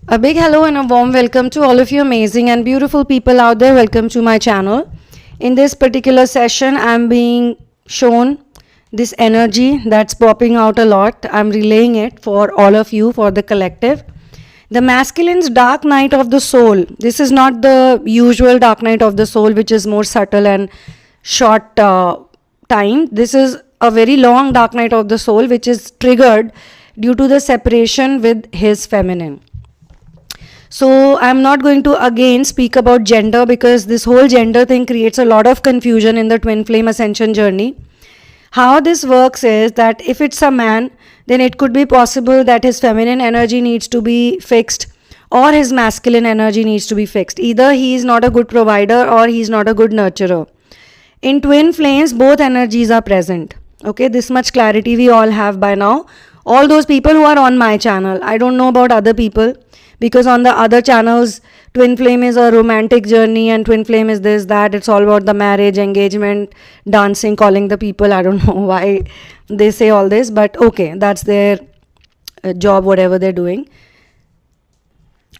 A big hello and a warm welcome to all of you amazing and beautiful people out there. Welcome to my channel. In this particular session, I'm being shown this energy that's popping out a lot. I'm relaying it for all of you, for the collective. The masculine's dark night of the soul. This is not the usual dark night of the soul, which is more subtle and short time. This is a very long dark night of the soul, which is triggered due to the separation with his feminine. So I'm not going to again speak about gender, because this whole gender thing creates a lot of confusion in the twin flame ascension journey. How this works is that if it's a man, then it could be possible that his feminine energy needs to be fixed or his masculine energy needs to be fixed. Either he is not a good provider or he is not a good nurturer. In twin flames, both energies are present. Okay, this much clarity we all have by now. All those people who are on my channel. I don't know about other people, because on the other channels, twin flame is a romantic journey and twin flame is this, that. It's all about the marriage, engagement, dancing, calling the people. I don't know why they say all this, but okay, that's their job, whatever they're doing.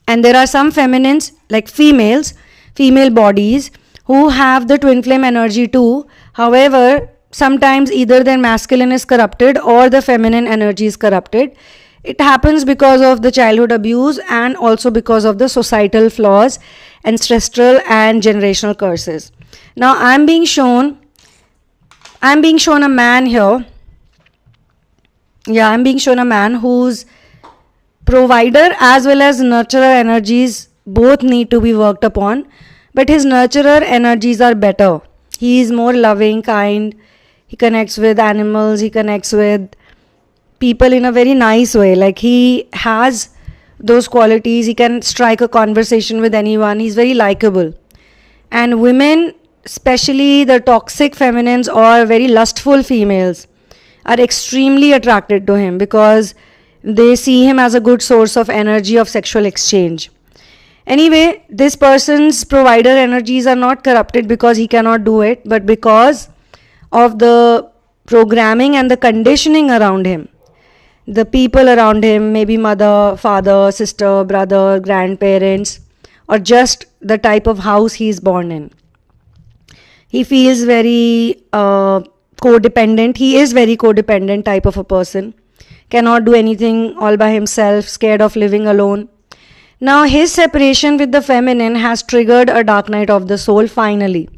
And there are some feminines, like females, female bodies, who have the twin flame energy too. However, sometimes either their masculine is corrupted or the feminine energy is corrupted. It happens because of the childhood abuse and also because of the societal flaws, ancestral and generational curses. Now I'm being shown a man here. Yeah, I'm being shown a man whose provider as well as nurturer energies both need to be worked upon. But his nurturer energies are better. He is more loving, kind. He connects with animals. He connects with people in a very nice way. Like, he has those qualities. He can strike a conversation with anyone. He's very likable. And women, especially the toxic feminines or very lustful females, are extremely attracted to him because they see him as a good source of energy of sexual exchange. Anyway, this person's provider energies are not corrupted because he cannot do it, but because of the programming and the conditioning around him. The people around him, maybe mother, father, sister, brother, grandparents, or just the type of house he is born in. He feels very codependent. He is very codependent type of a person. Cannot do anything all by himself, scared of living alone. Now his separation with the feminine has triggered a dark night of the soul finally.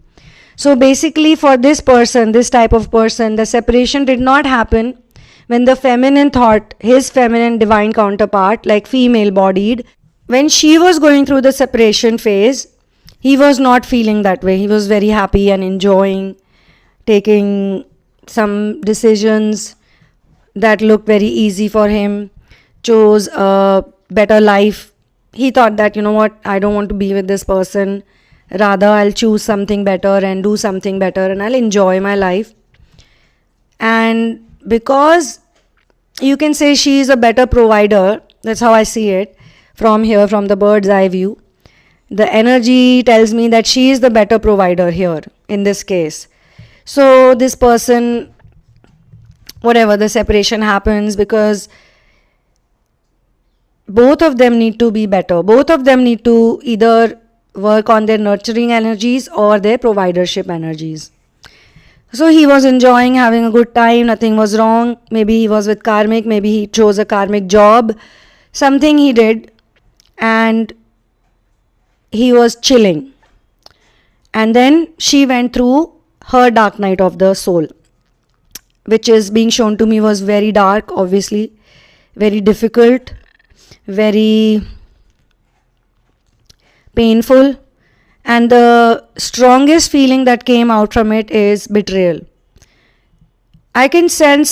So basically for this person, this type of person, the separation did not happen when the feminine thought, his feminine divine counterpart, like female bodied, when she was going through the separation phase, he was not feeling that way. He was very happy and enjoying, taking some decisions that looked very easy for him, chose a better life. He thought that, you know what, I don't want to be with this person. Rather, I'll choose something better and do something better and I'll enjoy my life. And because you can say she is a better provider, that's how I see it from here, from the bird's eye view. The energy tells me that she is the better provider here in this case. So this person, whatever, the separation happens because both of them need to be better. Both of them need to either work on their nurturing energies or their providership energies. So he was enjoying, having a good time, nothing was wrong. Maybe he was with karmic, maybe he chose a karmic job, something he did, and he was chilling. And then she went through her dark night of the soul, which is being shown to me was very dark, obviously, very difficult, very painful. And the strongest feeling that came out from it is betrayal. I can sense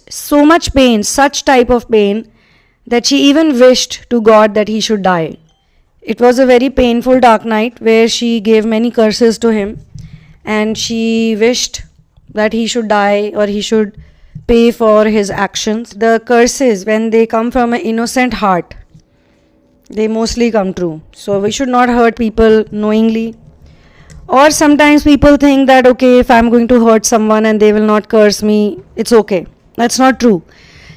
so much pain, such type of pain, that she even wished to God that he should die. It was a very painful dark night where she gave many curses to him and she wished that he should die or he should pay for his actions. The curses, when they come from an innocent heart, they mostly come true. So we should not hurt people knowingly. Or sometimes people think that, okay, if I'm going to hurt someone and they will not curse me, it's okay. That's not true.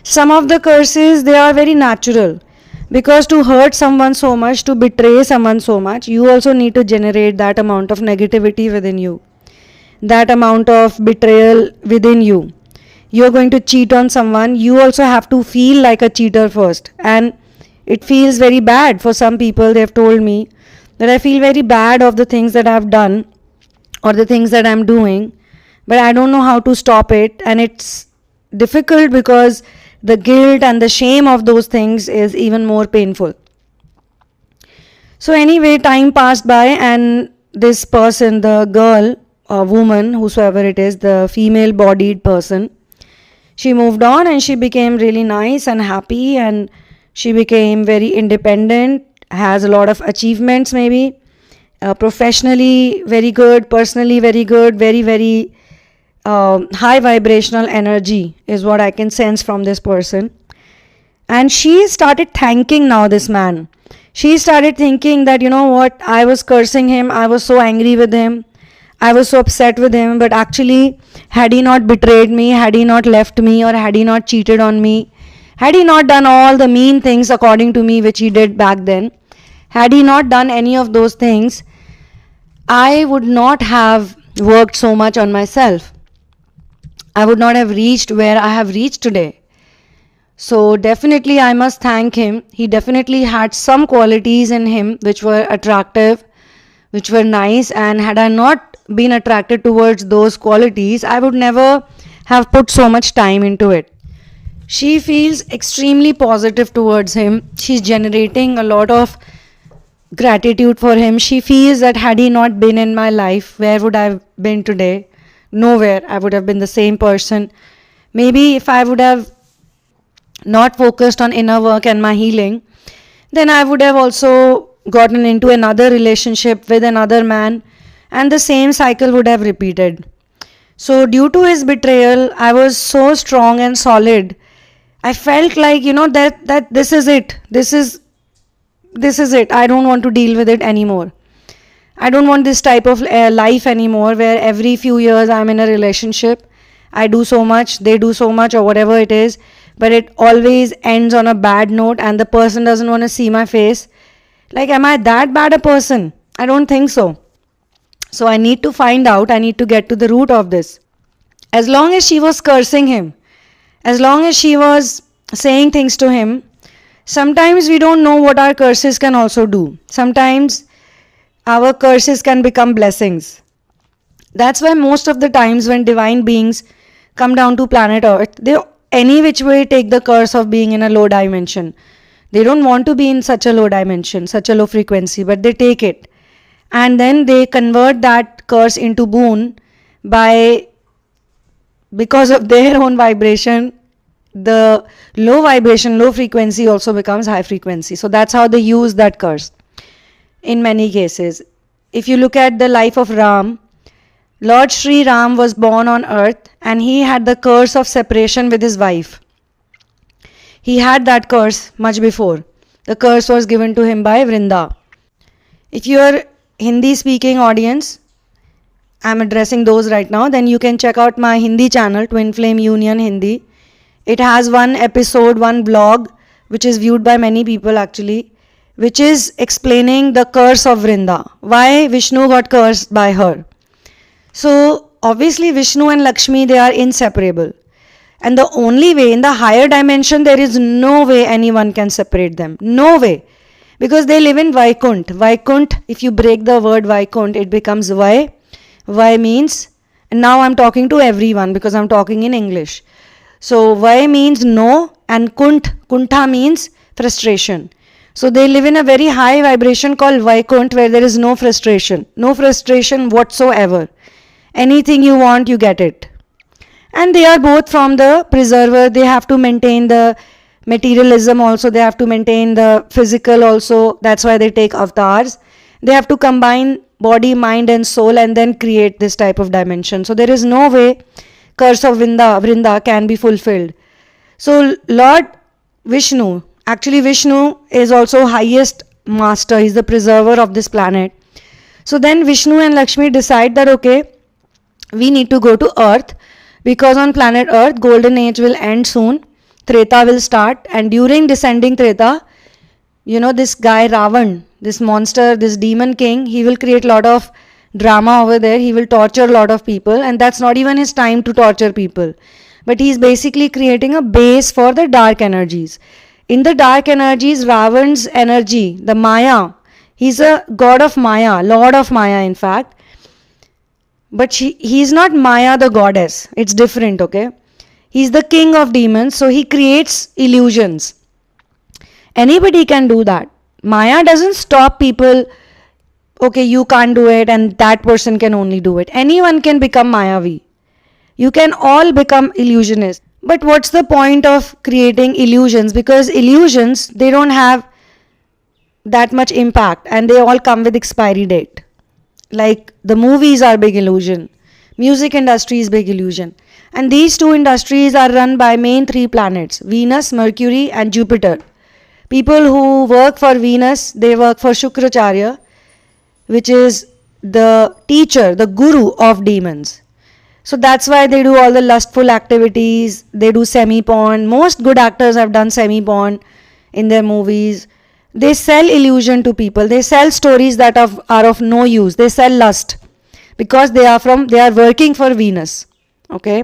Some of the curses, they are very natural. Because to hurt someone so much, to betray someone so much, you also need to generate that amount of negativity within you, that amount of betrayal within you. You're going to cheat on someone, you also have to feel like a cheater first. And it feels very bad for some people. They've told me that I feel very bad of the things that I've done or the things that I'm doing, but I don't know how to stop it. And it's difficult because the guilt and the shame of those things is even more painful. So anyway, time passed by, and this person, the girl or woman, whosoever it is, the female bodied person, she moved on and she became really nice and happy, and she became very independent, has a lot of achievements, maybe professionally very good, personally very good, very high vibrational energy is what I can sense from this person. And she started thanking now this man. She started thinking that, you know what, I was cursing him, I was so angry with him, I was so upset with him, but actually, had he not betrayed me, had he not left me, or had he not cheated on me, had he not done all the mean things according to me which he did back then, had he not done any of those things, I would not have worked so much on myself. I would not have reached where I have reached today. So definitely I must thank him. He definitely had some qualities in him which were attractive, which were nice, and had I not been attracted towards those qualities, I would never have put so much time into it. She feels extremely positive towards him. She's generating a lot of gratitude for him. She feels that had he not been in my life, where would I have been today? Nowhere. I would have been the same person. Maybe if I would have not focused on inner work and my healing, then I would have also gotten into another relationship with another man, and the same cycle would have repeated. So due to his betrayal, I was so strong and solid. I felt like, that this is it. This is it. I don't want to deal with it anymore. I don't want this type of life anymore, where every few years I'm in a relationship. I do so much, they do so much, or whatever it is, but it always ends on a bad note, and the person doesn't want to see my face. Like, am I that bad a person? I don't think so. So I need to find out, I need to get to the root of this. As long as she was cursing him, as long as she was saying things to him, sometimes we don't know what our curses can also do. Sometimes our curses can become blessings. That's why most of the times when divine beings come down to planet Earth, they any which way take the curse of being in a low dimension. They don't want to be in such a low dimension, such a low frequency, but they take it. And then they convert that curse into boon because of their own vibration. The low vibration, low frequency also becomes high frequency. So that's how they use that curse in many cases. If you look at the life of Ram, Lord Sri Ram was born on earth, and he had the curse of separation with his wife. He had that curse much before. The curse was given to him by Vrinda. If you are Hindi speaking audience, I'm addressing those right now, then you can check out my Hindi channel, Twinflame Union Hindi. It has one episode, one blog, which is viewed by many people actually, which is explaining the curse of Vrinda. Why Vishnu got cursed by her. So obviously Vishnu and Lakshmi, they are inseparable. And the only way, in the higher dimension, there is no way anyone can separate them. No way. Because they live in Vaikunt. Vaikunt, if you break the word Vaikunt, it becomes Vai. Vai means, and now I'm talking to everyone because I'm talking in English. So Vai means no, and Kuntha means frustration. So they live in a very high vibration called Vaikunt, where there is no frustration whatsoever. Anything you want, you get it. And they are both from the preserver. They have to maintain the materialism also. They have to maintain the physical also. That's why they take avatars. They have to combine body, mind and soul, and then create this type of dimension. So there is no way curse of Vrinda can be fulfilled. So Lord Vishnu, actually Vishnu is also highest master. He's the preserver of this planet. So then Vishnu and Lakshmi decide that okay, we need to go to earth, because on planet earth golden age will end soon, Treta will start, and during descending Treta this guy Ravan, this monster, this demon king, he will create a lot of drama over there. He will torture a lot of people, and that's not even his time to torture people. But he's basically creating a base for the dark energies. In the dark energies, Ravan's energy, the Maya, he's a god of Maya, lord of Maya in fact. But he's not Maya the goddess. It's different, okay? He's the king of demons, so he creates illusions. Anybody can do that. Maya doesn't stop people, okay, you can't do it and that person can only do it. Anyone can become Mayavi. You can all become illusionists. But what's the point of creating illusions? Because illusions, they don't have that much impact and they all come with expiry date. Like the movies are big illusion. Music industry is big illusion. And these two industries are run by main 3 planets, Venus, Mercury and Jupiter. People who work for Venus, they work for Shukracharya, which is the teacher, the guru of demons. So that's why they do all the lustful activities, they do semi-porn. Most good actors have done semi-porn in their movies. They sell illusion to people. They sell stories that are of no use. They sell lust because they are working for Venus. Okay.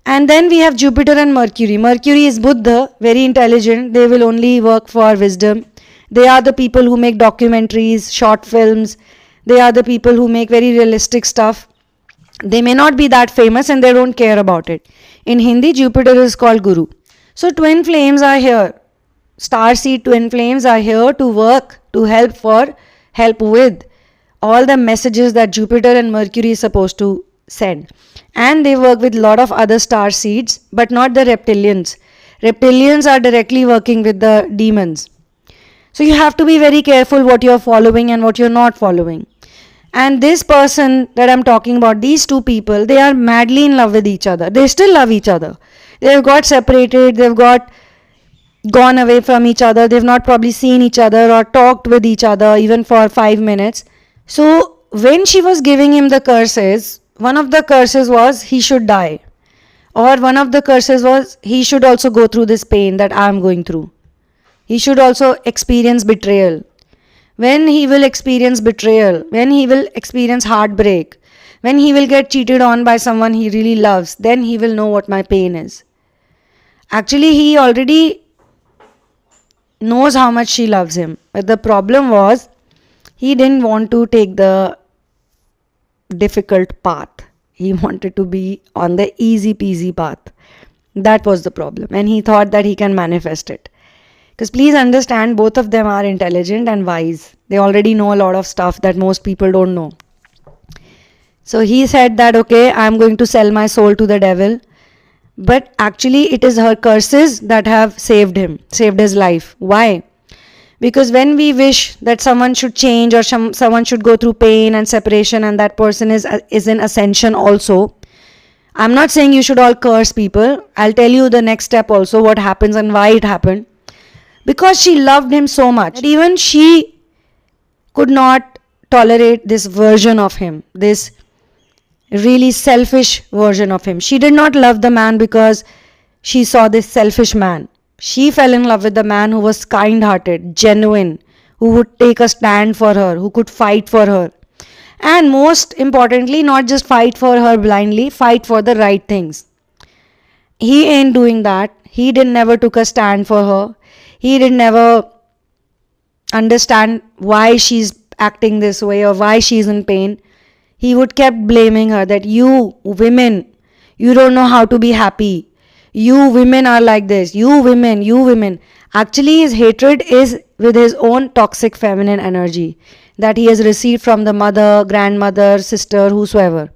And then we have Jupiter and Mercury. Mercury is Buddha, very intelligent. They will only work for wisdom. They are the people who make documentaries, short films. They are the people who make very realistic stuff. They may not be that famous and they don't care about it. In Hindi, Jupiter is called Guru. So twin flames are here. Starseed twin flames are here to work, to help with all the messages that Jupiter and Mercury is supposed to send. And they work with a lot of other star seeds, but not the reptilians. Reptilians are directly working with the demons. So you have to be very careful what you're following and what you're not following. And this person that I'm talking about, these two people, they are madly in love with each other. They still love each other. They've got separated, they've got gone away from each other, they've not probably seen each other or talked with each other even for 5 minutes. So when she was giving him the curses, one of the curses was he should die. Or one of the curses was he should also go through this pain that I'm going through. He should also experience betrayal. When he will experience betrayal, when he will experience heartbreak, when he will get cheated on by someone he really loves, then he will know what my pain is. Actually, he already knows how much she loves him. But the problem was, he didn't want to take the difficult path. He wanted to be on the easy peasy path. That was the problem. And he thought that he can manifest it. Because please understand, both of them are intelligent and wise. They already know a lot of stuff that most people don't know. So he said that, okay, I'm going to sell my soul to the devil. But actually it is her curses that have saved him, saved his life. Why? Because when we wish that someone should change or someone should go through pain and separation and that person is in ascension also, I'm not saying you should all curse people. I'll tell you the next step also, what happens and why it happened. Because she loved him so much that even she could not tolerate this version of him, this really selfish version of him. She did not love the man because she saw this selfish man. She fell in love with the man who was kind-hearted, genuine, who would take a stand for her, who could fight for her. And most importantly, not just fight for her blindly, fight for the right things. He ain't doing that. He never took a stand for her. He never understand why she's acting this way or why she's in pain. He would kept blaming her that you women, you don't know how to be happy. You women are like this. You women. Actually, his hatred is with his own toxic feminine energy that he has received from the mother, grandmother, sister, whosoever.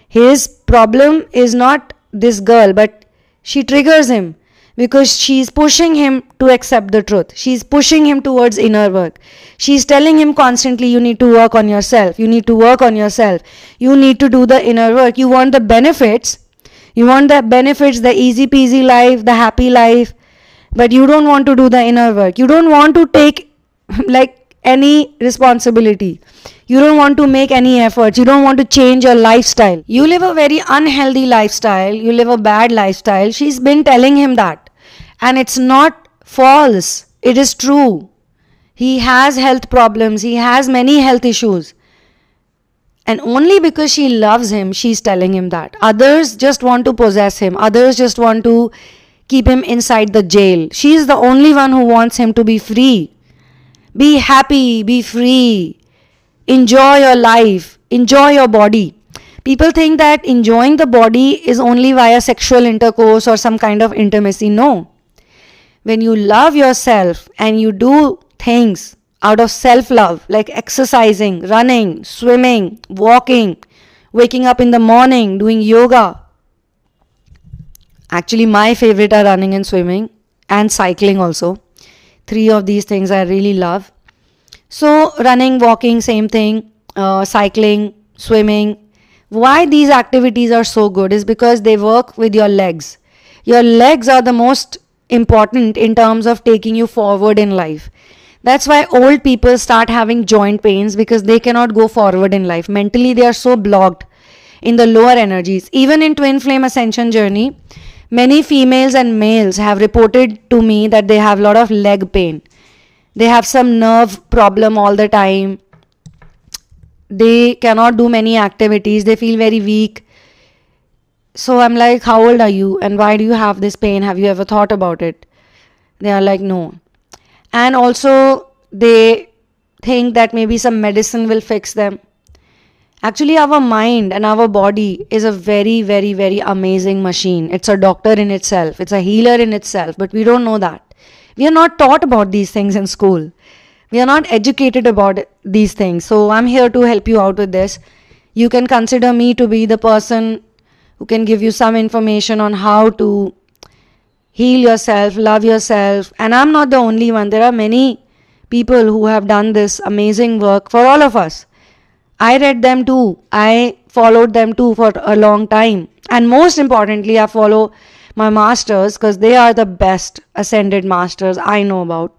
His problem is not this girl, but she triggers him because she's pushing him to accept the truth. She's pushing him towards inner work. She's telling him constantly, you need to work on yourself. You need to work on yourself. You need to do the inner work. You want the benefits. You want the benefits, the easy peasy life, the happy life. But you don't want to do the inner work. You don't want to take any responsibility. You don't want to make any efforts. You don't want to change your lifestyle. You live a very unhealthy lifestyle. You live a bad lifestyle. She's been telling him that. And it's not false. It is true. He has health problems. He has many health issues. And only because she loves him, she's telling him that. Others just want to possess him. Others just want to keep him inside the jail. She's the only one who wants him to be free. Be happy, be free. Enjoy your life. Enjoy your body. People think that enjoying the body is only via sexual intercourse or some kind of intimacy. No. When you love yourself and you do things out of self-love, like exercising, running, swimming, walking, waking up in the morning, doing yoga. Actually, my favorite are running and swimming and cycling also. 3 of these things I really love. So, running, walking, same thing, cycling, swimming. Why these activities are so good is because they work with your legs. Your legs are the most important in terms of taking you forward in life. That's why old people start having joint pains, because they cannot go forward in life. Mentally, they are so blocked in the lower energies. Even in twin flame ascension journey, many females and males have reported to me that they have a lot of leg pain. They have some nerve problem all the time. They cannot do many activities. They feel very weak. So I'm like, how old are you? And why do you have this pain? Have you ever thought about it? They are like, no. And also they think that maybe some medicine will fix them. Actually, our mind and our body is a very, very, very amazing machine. It's a doctor in itself. It's a healer in itself. But we don't know that. We are not taught about these things in school. We are not educated about these things. So I'm here to help you out with this. You can consider me to be the person who can give you some information on how to heal yourself, love yourself. And I'm not the only one. There are many people who have done this amazing work for all of us. I read them too. I followed them too for a long time. And most importantly, I follow my masters because they are the best ascended masters I know about.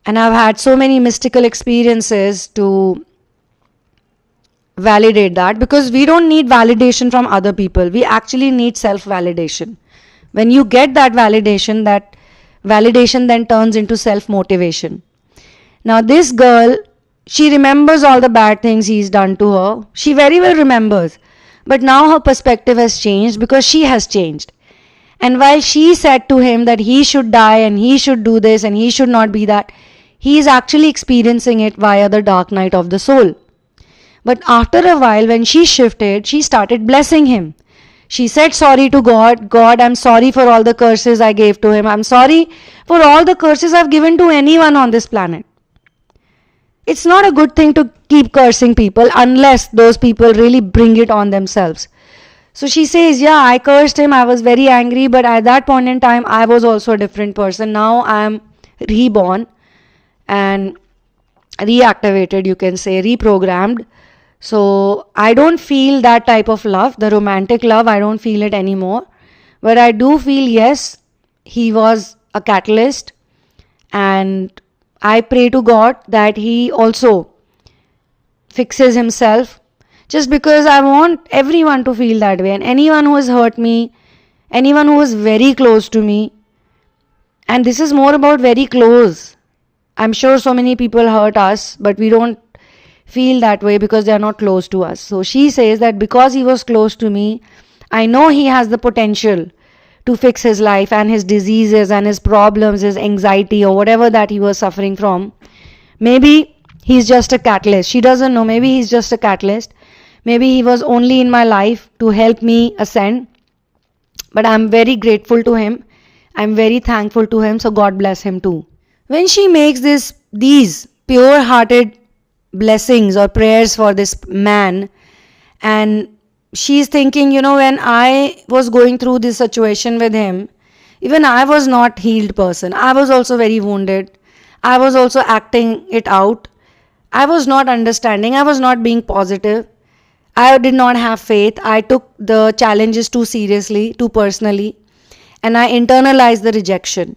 And I've had so many mystical experiences to validate that, because we don't need validation from other people. We actually need self-validation. When you get that validation then turns into self-motivation. Now this girl, she remembers all the bad things he's done to her. She very well remembers. But now her perspective has changed because she has changed. And while she said to him that he should die and he should do this and he should not be that, he is actually experiencing it via the dark night of the soul. But after a while, when she shifted, she started blessing him. She said sorry to God. God, I'm sorry for all the curses I gave to him. I'm sorry for all the curses I've given to anyone on this planet. It's not a good thing to keep cursing people unless those people really bring it on themselves. So she says, yeah, I cursed him. I was very angry. But at that point in time, I was also a different person. Now I'm reborn and reactivated, you can say, reprogrammed. So I don't feel that type of love, the romantic love, I don't feel it anymore. But I do feel, yes, he was a catalyst, and I pray to God that he also fixes himself, just because I want everyone to feel that way. And anyone who has hurt me, anyone who is very close to me, and this is more about very close. I'm sure so many people hurt us, but we don't feel that way because they are not close to us. So she says that because he was close to me, I know he has the potential to fix his life and his diseases and his problems, his anxiety or whatever that he was suffering from. Maybe he's just a catalyst. She doesn't know. Maybe he's just a catalyst. Maybe he was only in my life to help me ascend. But I'm very grateful to him. I'm very thankful to him. So God bless him too. When she makes these pure-hearted blessings or prayers for this man, and she's thinking, when I was going through this situation with him, even I was not healed person. I was also very wounded. I was also acting it out. I was not understanding. I was not being positive. I did not have faith. I took the challenges too seriously, too personally, and I internalized the rejection.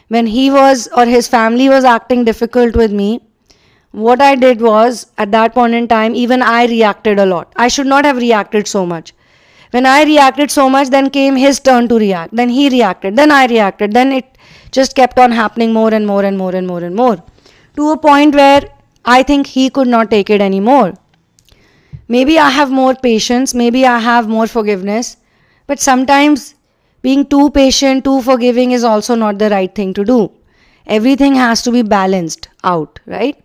When he was or his family was acting difficult with me, what I did was, at that point in time, even I reacted a lot. I should not have reacted so much. When I reacted so much, then came his turn to react. Then he reacted. Then I reacted. Then it just kept on happening more and more and more and more and more. to a point where I think he could not take it anymore. Maybe I have more patience, maybe I have more forgiveness, but sometimes being too patient, too forgiving is also not the right thing to do. Everything has to be balanced out, right?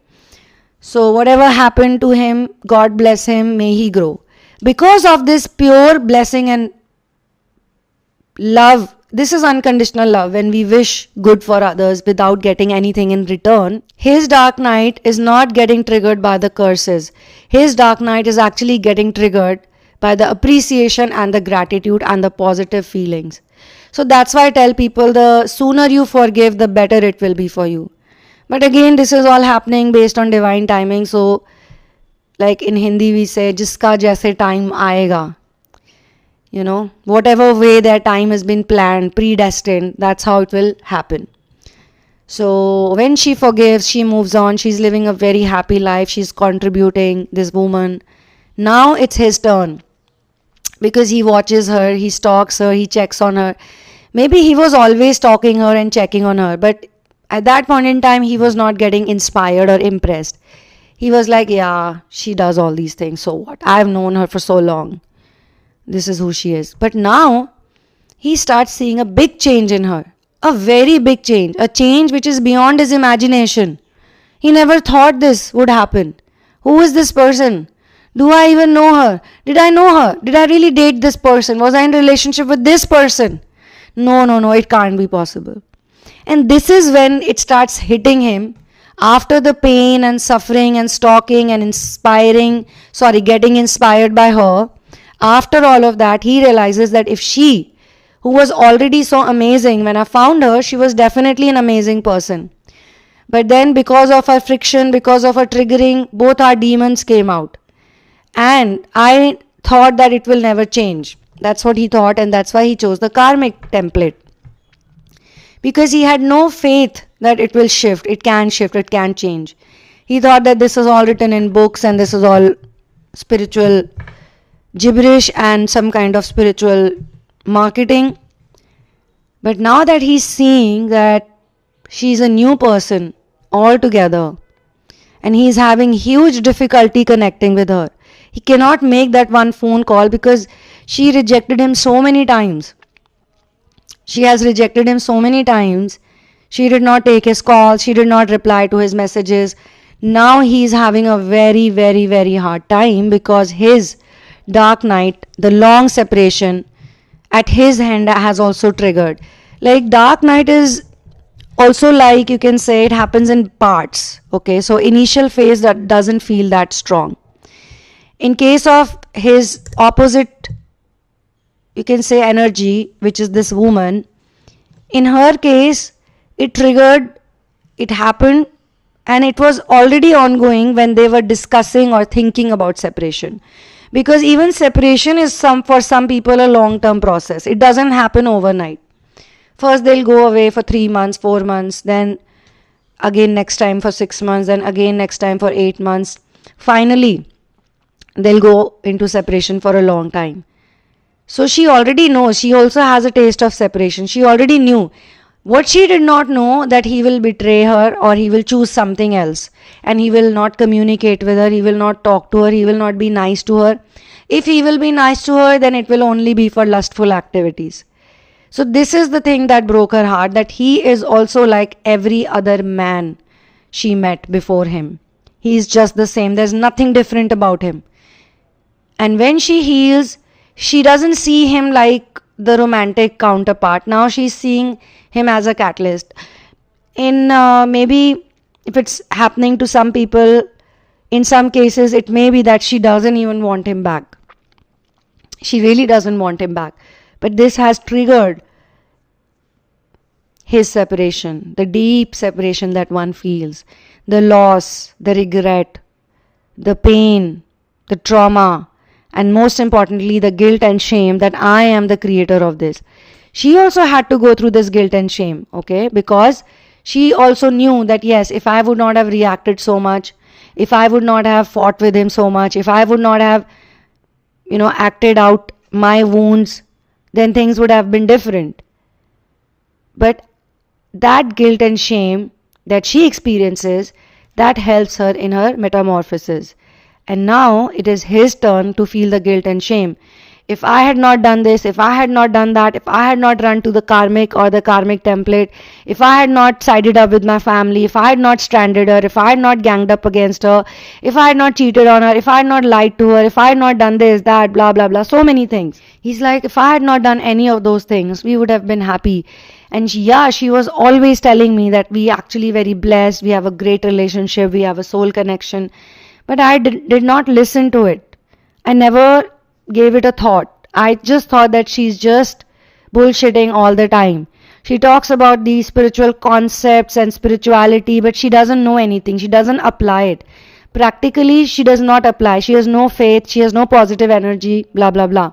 So whatever happened to him, God bless him, may he grow. Because of this pure blessing and love, this is unconditional love, when we wish good for others without getting anything in return, his dark night is not getting triggered by the curses. His dark night is actually getting triggered by the appreciation and the gratitude and the positive feelings. So that's why I tell people, the sooner you forgive, the better it will be for you. But again, this is all happening based on divine timing. So like in Hindi we say, jiska jaise time aayega. You know, whatever way their time has been planned, predestined, that's how it will happen. So when she forgives, she moves on, she's living a very happy life, she's contributing, this woman. Now it's his turn, because he watches her, he stalks her, he checks on her. Maybe he was always stalking her and checking on her, but at that point in time, he was not getting inspired or impressed. He was like, yeah, she does all these things, so what? I've known her for so long. This is who she is. But now, he starts seeing a big change in her. A very big change. A change which is beyond his imagination. He never thought this would happen. Who is this person? Do I even know her? Did I know her? Did I really date this person? Was I in a relationship with this person? No, it can't be possible. And this is when it starts hitting him. After the pain and suffering and stalking and getting inspired by her, after all of that, he realizes that if she, who was already so amazing, when I found her, she was definitely an amazing person. But then because of her friction, because of her triggering, both our demons came out. And I thought that it will never change. That's what he thought, and that's why he chose the karmic template. Because he had no faith that it will shift, it can change. He thought that this is all written in books and this is all spiritual gibberish and some kind of spiritual marketing. But now that he's seeing that she's a new person altogether and he's having huge difficulty connecting with her. He cannot make that one phone call because she rejected him so many times. She has rejected him so many times. She did not take his calls. She did not reply to his messages. Now he's having a very, very, very hard time because his dark night, the long separation at his end has also triggered. Like dark night is also, like you can say, it happens in parts. Okay, so initial phase that doesn't feel that strong. In case of his opposite, you can say, energy, which is this woman, in her case, it triggered, it happened, and it was already ongoing when they were discussing or thinking about separation. Because even separation is for some people a long-term process. It doesn't happen overnight. First they'll go away for 3 months, 4 months, then again next time for 6 months, then again next time for 8 months. Finally, they'll go into separation for a long time. So she already knows, she also has a taste of separation. She already knew. What she did not know, that he will betray her or he will choose something else and he will not communicate with her, he will not talk to her, he will not be nice to her. If he will be nice to her, then it will only be for lustful activities. So this is the thing that broke her heart, that he is also like every other man she met before him. He is just the same. There's nothing different about him. And when she heals, she doesn't see him like the romantic counterpart. Now she's seeing him as a catalyst. In maybe if it's happening to some people, in some cases it may be that she doesn't even want him back. She really doesn't want him back. But this has triggered his separation, the deep separation that one feels, the loss, the regret, the pain, the trauma, and most importantly, the guilt and shame that I am the creator of this. She also had to go through this guilt and shame, okay? Because she also knew that yes, if I would not have reacted so much, if I would not have fought with him so much, if I would not have, acted out my wounds, then things would have been different. But that guilt and shame that she experiences, That helps her in her metamorphosis. And now it is his turn to feel the guilt and shame. If I had not done this, if I had not done that, if I had not run to the karmic or the karmic template, if I had not sided up with my family, if I had not stranded her, if I had not ganged up against her, if I had not cheated on her, if I had not lied to her, if I had not done this, that, blah, blah, blah, so many things. He's like, if I had not done any of those things, we would have been happy. And she was always telling me that we actually very blessed, we have a great relationship, we have a soul connection. But I did not listen to it. I never gave it a thought. I just thought that she's just bullshitting all the time. She talks about these spiritual concepts and spirituality, but she doesn't know anything. She doesn't apply it. Practically, she does not apply. She has no faith. She has no positive energy, blah, blah, blah.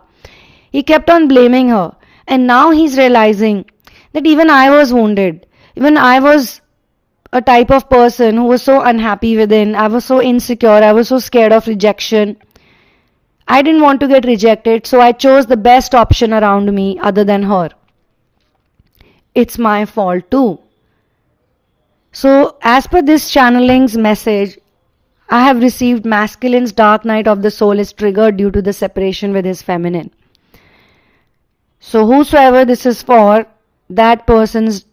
He kept on blaming her. And now he's realizing that even I was wounded. Even I was a type of person who was so unhappy within. I was so insecure. I was so scared of rejection. I didn't want to get rejected, so I chose the best option around me other than her. It's my fault too. So, as per this channeling's message, I have received masculine's dark night of the soul is triggered due to the separation with his feminine. So, whosoever this is for, that person's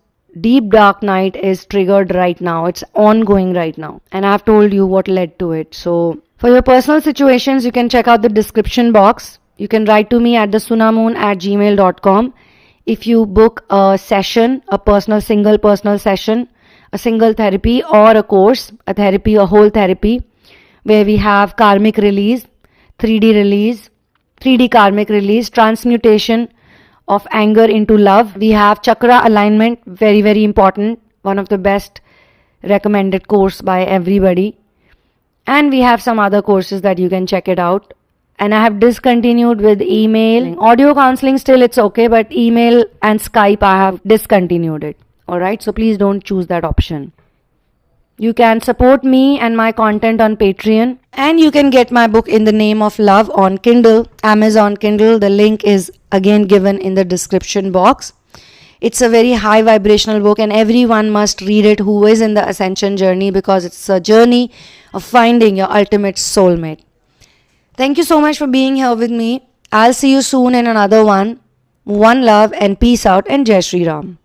deep dark night is triggered right now. It's ongoing right now. And I've told you what led to it. So, for your personal situations, you can check out the description box. You can write to me at the sunamoon@gmail.com. If you book a session, a single personal session, a single therapy or a course, a therapy, a whole therapy, where we have karmic release, 3D release, 3D karmic release, transmutation of anger into love. We have chakra alignment, very, very important. One of the best recommended course by everybody. And we have some other courses that you can check it out. And I have discontinued with email. Audio counseling still it's okay, but email and Skype I have discontinued it. Alright, so please don't choose that option. You can support me and my content on Patreon. And you can get my book In the Name of Love on Kindle, Amazon Kindle. The link is again given in the description box. It's a very high vibrational book and everyone must read it who is in the ascension journey, because it's a journey of finding your ultimate soulmate. Thank you so much for being here with me. I'll see you soon in another one. One love and peace out, and Jai Shri Ram.